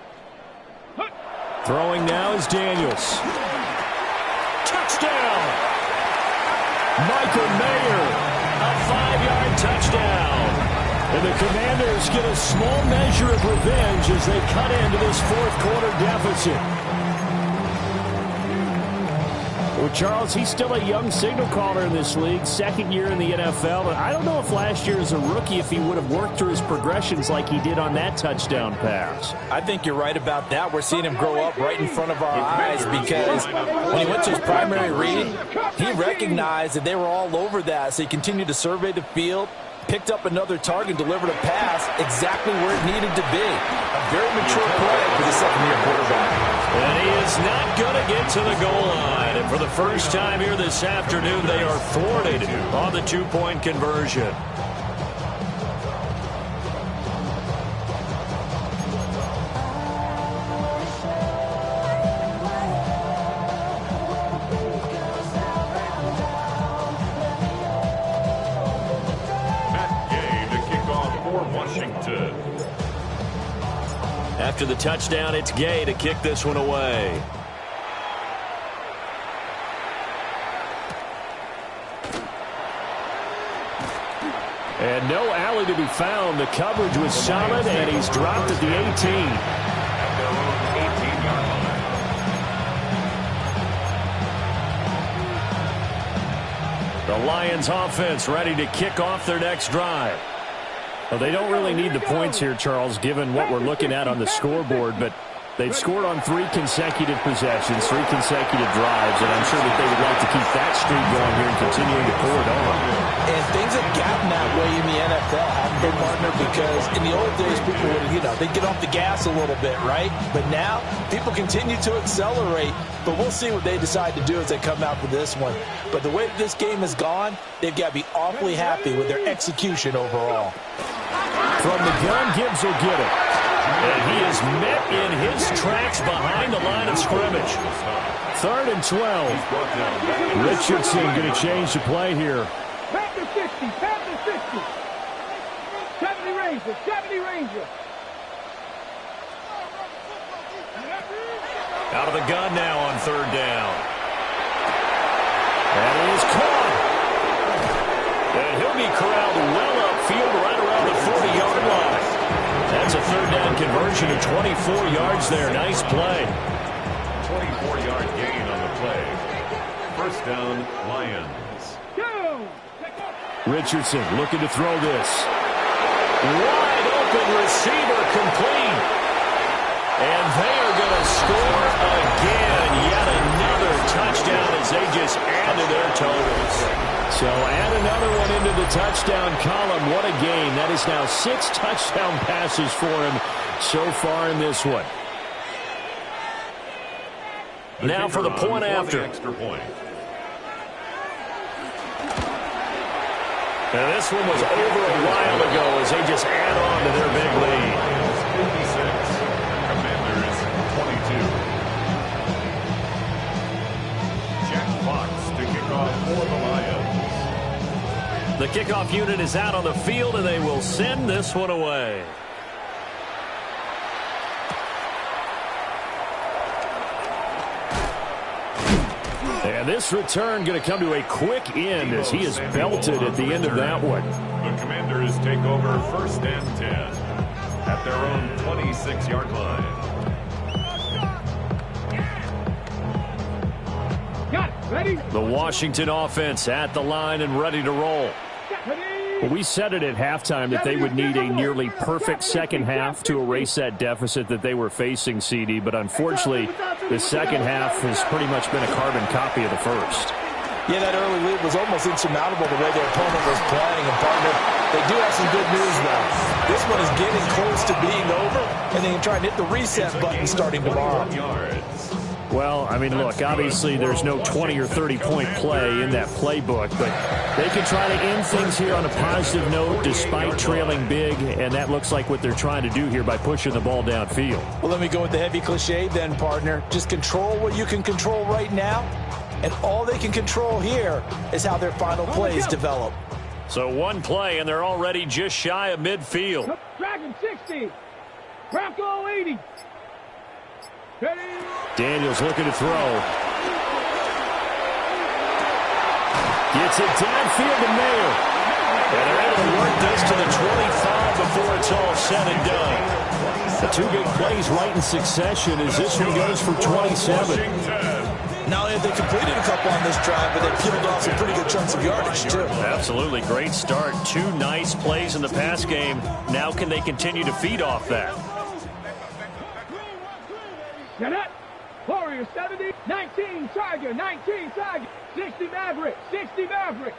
Throwing now is Daniels. Touchdown! Michael Mayer, a 5-yard touchdown. And the Commanders get a small measure of revenge as they cut into this 4th quarter deficit. Well, Charles, he's still a young signal caller in this league, 2nd year in the NFL. But I don't know if last year as a rookie, if he would have worked through his progressions like he did on that touchdown pass. I think you're right about that. We're seeing him grow up right in front of our eyes because when he went to his primary read, he recognized that they were all over that. So he continued to survey the field, picked up another target, delivered a pass exactly where it needed to be. A very mature play for the 2nd-year quarterback. And he is not going to get to the goal line. And for the first time here this afternoon, they are thwarted on the 2-point conversion. After the touchdown, it's Gay to kick this one away. And no alley to be found. The coverage was solid, and he's dropped at the 18. The Lions offense ready to kick off their next drive. Well, they don't really need the points here, Charles, given what we're looking at on the scoreboard, but they've scored on 3 consecutive possessions, 3 consecutive drives, and I'm sure that they would like to keep that streak going here and continuing to pour it on. And things have gotten that way in the NFL, haven't they, partner? Because in the old days, people would, they'd get off the gas a little bit, right? But now, people continue to accelerate, but we'll see what they decide to do as they come out for this one. But the way this game has gone, they've got to be awfully happy with their execution overall. From the gun, Gibbs will get it. And he is met in his tracks behind the line of scrimmage. 3rd and 12. Richardson going to change the play here. Panther 60, Panther 60. 70 Ranger, 70 Ranger. Out of the gun now on 3rd down. And he is caught. And he'll be corralled well upfield right around the 40-yard line. That's a 3rd down conversion of 24 yards there. Nice play. 24-yard gain on the play. 1st down, Lions. Richardson looking to throw this. Wide open receiver complete. And they are going to score again. Yet another touchdown as they just add to their totals. So add another one into the touchdown column. What a game. That is now 6 touchdown passes for him so far in this one. Now for the point after. Extra point. Now this one was over a while ago as they just add on to their big lead. 56. Commanders 22. Jack Fox to kick off for the Lions. The kickoff unit is out on the field, and they will send this one away. And this return going to come to a quick end as he is belted at the end of that one. The Commanders take over 1st and 10 at their own 26-yard line. Got it. Ready? The Washington offense at the line and ready to roll. Well, we said it at halftime that they would need a nearly perfect second half to erase that deficit that they were facing, CD. But unfortunately, the second half has pretty much been a carbon copy of the first. Yeah, that early lead was almost insurmountable the way their opponent was playing. And, partner, they do have some good news, though. This one is getting close to being over, and they can try and hit the reset button starting tomorrow. Well, I mean, look, obviously there's no 20 or 30-point play in that playbook, but they can try to end things here on a positive note despite trailing big, and that looks like what they're trying to do here by pushing the ball downfield. Well, let me go with the heavy cliche then, partner. Just control what you can control right now, and all they can control here is how their final plays develop. So one play, and they're already just shy of midfield. Dragon 60. Bronco 80. Ready? Daniels looking to throw. Gets it downfield to Mayer. And they're able to work this to the 25 before it's all said and done. The 2 big plays right in succession as this one goes for 27. Not only have they completed a couple on this drive, but they peeled off some pretty good chunks of yardage, too. Absolutely. Great start. 2 nice plays in the pass game. Now can they continue to feed off that? Get it. Warrior 70. 19 Tiger. 19 Tiger. 60 Maverick. 60 Maverick.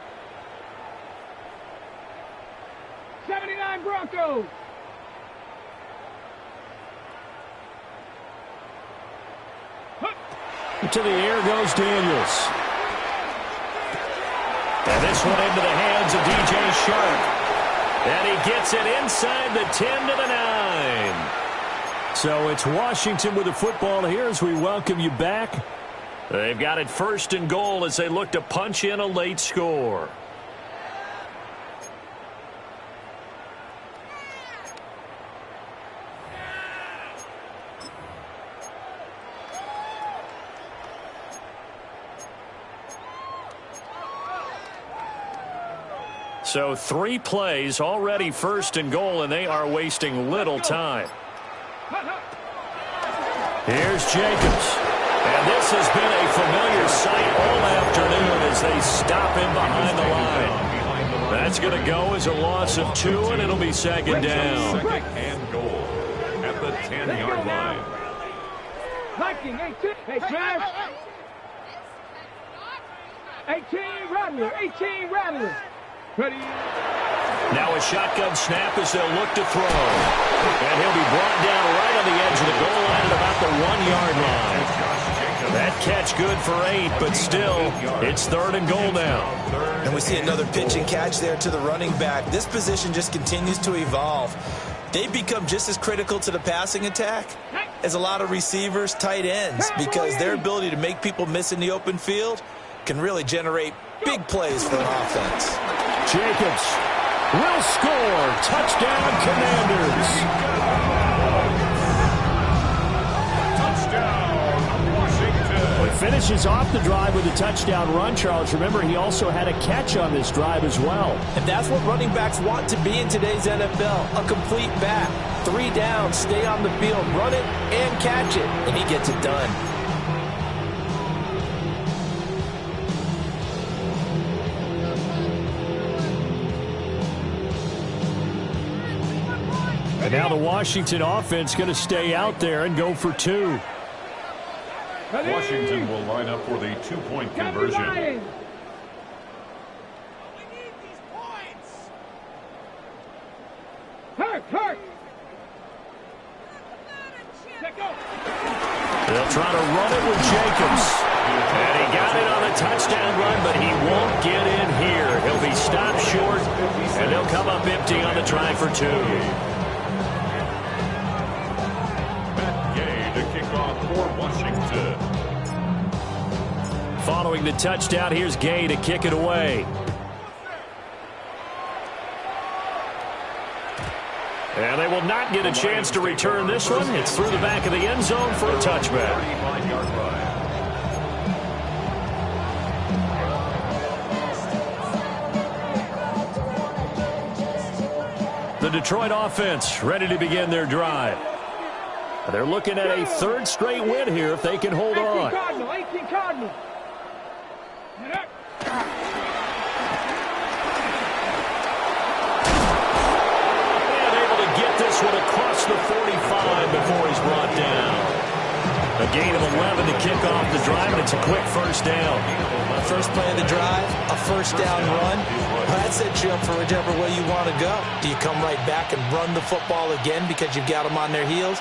79 Broncos. To the air goes Daniels. And this one into the hands of DJ Sharp. And he gets it inside the 10 to the 9. So it's Washington with the football here as we welcome you back. They've got it 1st and goal as they look to punch in a late score. So 3 plays already 1st and goal, and they are wasting little time. Here's Jacobs. And this has been a familiar sight all afternoon as they stop him behind the line. That's going to go as a loss of 2, and it'll be 2nd down. 2nd and goal at the 10-yard line. Viking 18. Hey, Trav. 18 Rattler. 18 Rattler. Ready. Now a shotgun snap as they'll look to throw. And he'll be brought down right on the edge of the goal line at about the 1-yard line. That catch good for 8, but still, it's 3rd and goal now. And we see another pitch and catch there to the running back. This position just continues to evolve. They become just as critical to the passing attack as a lot of receivers, tight ends, because their ability to make people miss in the open field can really generate big plays for an offense. Jacobs will score. Touchdown, Commanders. Touchdown, Washington. He finishes off the drive with a touchdown run, Charles. Remember, he also had a catch on this drive as well. And that's what running backs want to be in today's NFL, a complete back. 3 downs, stay on the field, run it, and catch it, and he gets it done. And now the Washington offense going to stay out there and go for 2. Washington will line up for the 2-point conversion. Kurt. Check go. They'll try to run it with Jacobs. And he got it on a touchdown run, but he won't get in here. He'll be stopped short, and they'll come up empty on the try for 2. Matt Gay to kick off for Washington. Following the touchdown, here's Gay to kick it away. And they will not get a chance to return this one. It's through the back of the end zone for a touchback. 35-yard line. The Detroit offense ready to begin their drive. They're looking at a third straight win here if they can hold 18 on. Cardinal, 18 Cardinal. Get up. And able to get this one across the 45 before he's brought down. A gain of 11 to kick off the drive, and it's a quick first down. First play of the drive, a first down run. Well, that sets you up for whichever way you want to go. Do you come right back and run the football again because you've got them on their heels?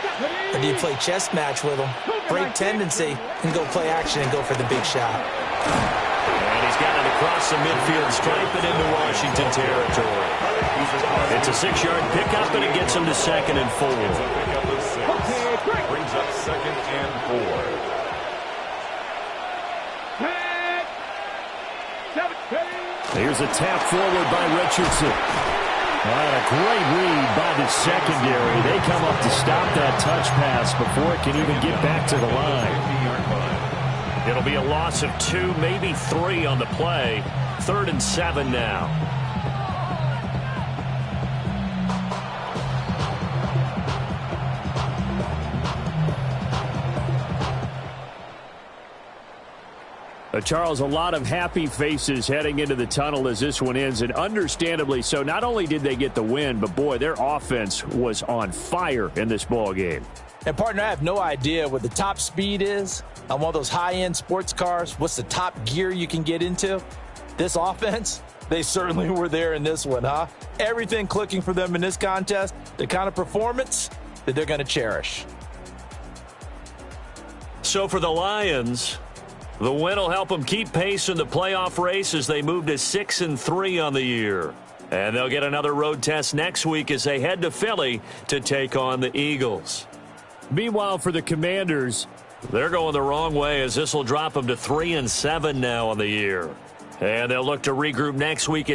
Or do you play chess match with them, break tendency, and go play action and go for the big shot? And he's got it across the midfield stripe and into Washington territory. It's a 6-yard pickup, and it gets him to 2nd and 4. Brings up 2nd and 4. Here's a tap forward by Richardson. And a great read by the secondary. They come up to stop that touch pass before it can even get back to the line. It'll be a loss of 2, maybe 3 on the play. 3rd and 7 now. Charles, a lot of happy faces heading into the tunnel as this one ends, and understandably so. Not only did they get the win, but, boy, their offense was on fire in this ball game. And, partner, I have no idea what the top speed is on one of those high-end sports cars. What's the top gear you can get into? This offense, they certainly were there in this one, huh? Everything clicking for them in this contest, the kind of performance that they're going to cherish. So for the Lions, the win will help them keep pace in the playoff race as they move to 6-3 on the year. And they'll get another road test next week as they head to Philly to take on the Eagles. Meanwhile, for the Commanders, they're going the wrong way as this will drop them to 3-7 now on the year. And they'll look to regroup next week